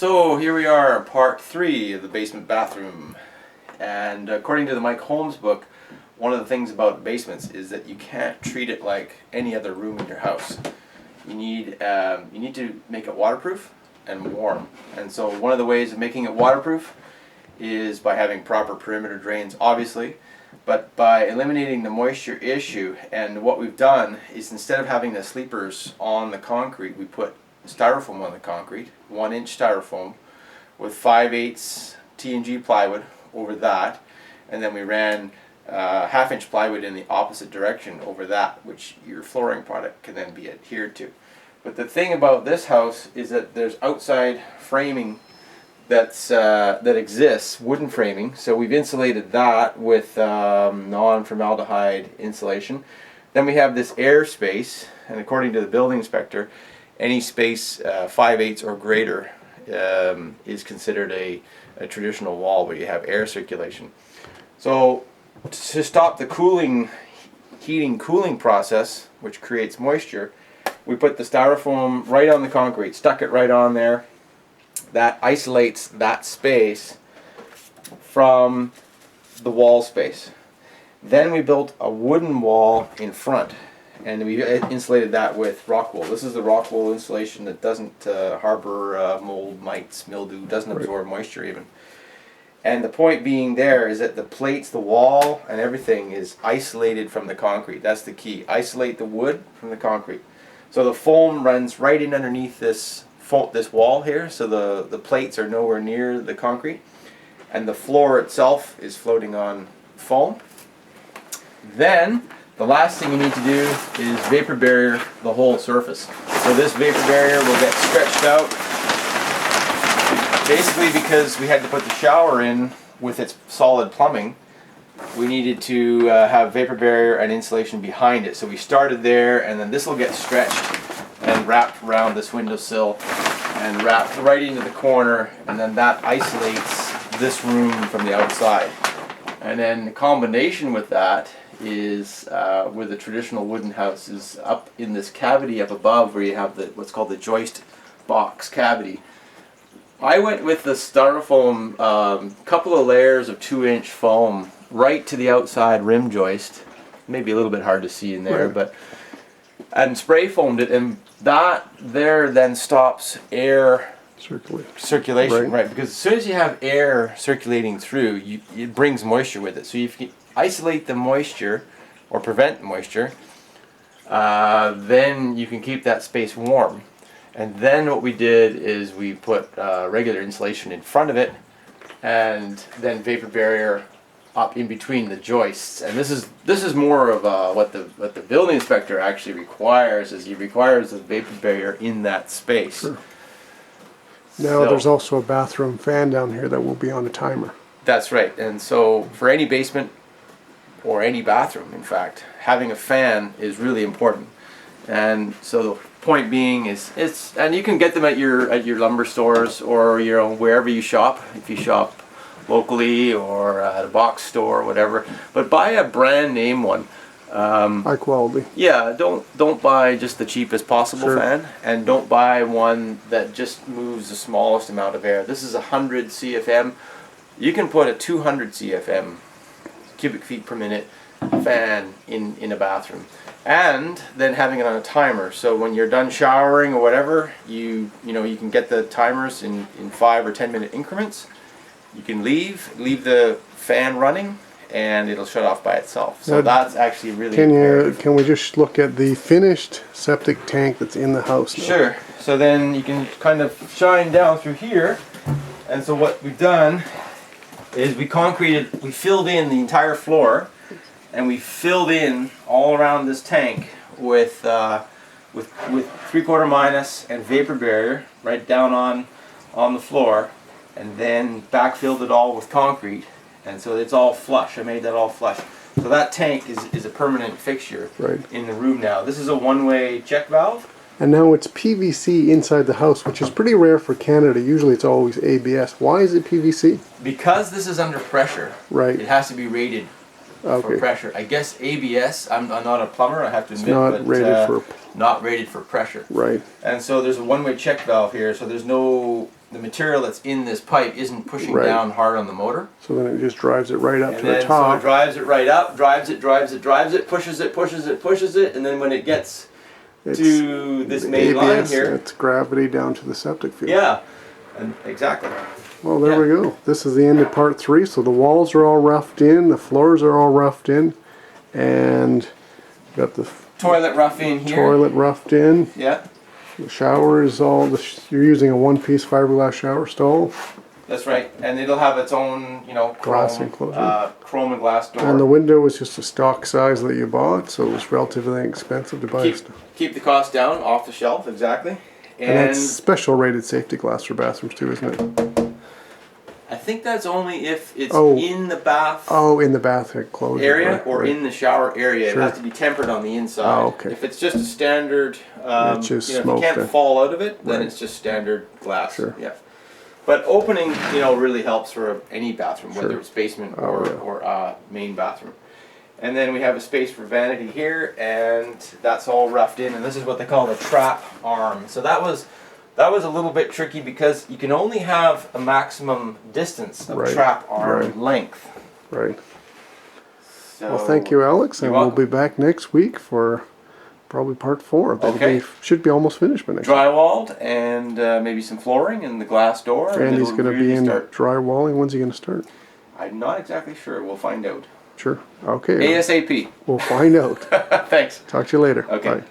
So here we are, part 3 of the basement bathroom. And according to the Mike Holmes book, one of the things about basements is that you can't treat it like any other room in your house. You need to make it waterproof and warm. And so one of the ways of making it waterproof is by having proper perimeter drains, obviously, but by eliminating the moisture issue. And what we've done is, instead of having the sleepers on the concrete, we put styrofoam on the concrete, 1-inch styrofoam with 5/8 T&G plywood over that, and then we ran 1/2-inch plywood in the opposite direction over that, which your flooring product can then be adhered to. But the thing about this house is that there's outside framing that exists, wooden framing, so we've insulated that with non-formaldehyde insulation. Then we have this air space, and according to the building inspector, any space 5/8 or greater is considered a traditional wall where you have air circulation. So to stop the heating cooling process, which creates moisture, we put the styrofoam right on the concrete, stuck it right on there. That isolates that space from the wall space. Then we built a wooden wall in front, and we insulated that with rock wool. This is the rock wool insulation that doesn't harbor mold, mites, mildew, doesn't absorb moisture even. And the point being there is that the plates, the wall, and everything is isolated from the concrete. That's the key. Isolate the wood from the concrete. So the foam runs right in underneath this wall here, so the plates are nowhere near the concrete, and the floor itself is floating on foam. Then the last thing you need to do is vapor barrier the whole surface. So this vapor barrier will get stretched out, basically because we had to put the shower in with its solid plumbing. We needed to have vapor barrier and insulation behind it. So we started there, and then this will get stretched and wrapped around this windowsill and wrapped right into the corner, and then that isolates this room from the outside. And then the combination with that is where the traditional wooden house is up in this cavity up above, where you have what's called the joist box cavity. I went with the styrofoam, couple of layers of 2-inch foam right to the outside rim joist, maybe a little bit hard to see in there, but and spray foamed it, and that there then stops air circulation, right? Because as soon as you have air circulating through, it brings moisture with it. So if you can isolate the moisture or prevent moisture, then you can keep that space warm. And then what we did is we put regular insulation in front of it, and then vapor barrier up in between the joists. And this is more of what the building inspector actually requires. Is he requires a vapor barrier in that space. Sure. Now there's also a bathroom fan down here that will be on a timer. That's right. And so for any basement or any bathroom, in fact, having a fan is really important. And so the point being is, and you can get them at your lumber stores, or wherever you shop, if you shop locally or at a box store or whatever. But buy a brand name one. High quality. Yeah, don't buy just the cheapest possible fan, and don't buy one that just moves the smallest amount of air. This is 100 CFM. You can put a 200 CFM, cubic feet per minute, fan in a bathroom, and then having it on a timer. So when you're done showering or whatever, you can get the timers in 5 or 10 minute increments. You can leave the fan running, and it'll shut off by itself. So that's actually really Can we just look at the finished septic tank that's in the house now? Sure. So then you can kind of shine down through here. And so what we've done is we filled in the entire floor, and we filled in all around this tank with 3/4 minus and vapor barrier right down on the floor, and then backfilled it all with concrete. And so it's all flush. I made that all flush. So that tank is a permanent fixture in the room now. This is a one-way check valve. And now it's PVC inside the house, which is pretty rare for Canada. Usually it's always ABS. Why is it PVC? Because this is under pressure. Right. It has to be rated for pressure. I guess ABS, I'm not a plumber, I have to admit, but not rated for pressure. Right. And so there's a one-way check valve here, so there's no the material that's in this pipe isn't pushing Right. down hard on the motor. So then it just drives it right up And to the then so it top. drives it right up, drives it, pushes it, and then when it gets to this main line here, it's gravity down to the septic field. yeah, and exactly. Well, there we go. This is the end of part 3. So the walls are all roughed in, the floors are all roughed in, and got the Toilet rough in here. toilet roughed in. Yeah, The shower is all, you're using a one-piece fiberglass shower stall. that's right. And it'll have its own, Glass chrome, enclosure. chrome and glass door. And the window was just a stock size that you bought, so it was relatively inexpensive to buy. keep the cost down, off the shelf, exactly. And that's special rated safety glass for bathrooms too, isn't it? I think that's only if it's Oh. in the bath In the bath enclosure. area right, or right. in the shower area. Sure. It has to be tempered on the inside. Oh, okay. If it's just a standard, It's just if you smoke can't then. fall out of it, then Right. it's just standard glass. Sure. Yeah. But opening, really helps for any bathroom, whether Sure. it's basement Oh, or yeah. main bathroom. And then we have a space for vanity here, and that's all roughed in. And this is what they call the trap arm. So that was a little bit tricky because you can only have a maximum distance of Right. trap arm Right. length. Right. So, Well, thank you, Alex, and You're we'll welcome. be back next week for probably part 4. That'll Okay. should be almost finished by next week. Drywalled and maybe some flooring and the glass door. And he's it'll going to be really in start. drywalling. When's he going to start? I'm not exactly sure. We'll find out. Sure. Okay. ASAP. We'll find out. Thanks. Talk to you later. Okay. Bye.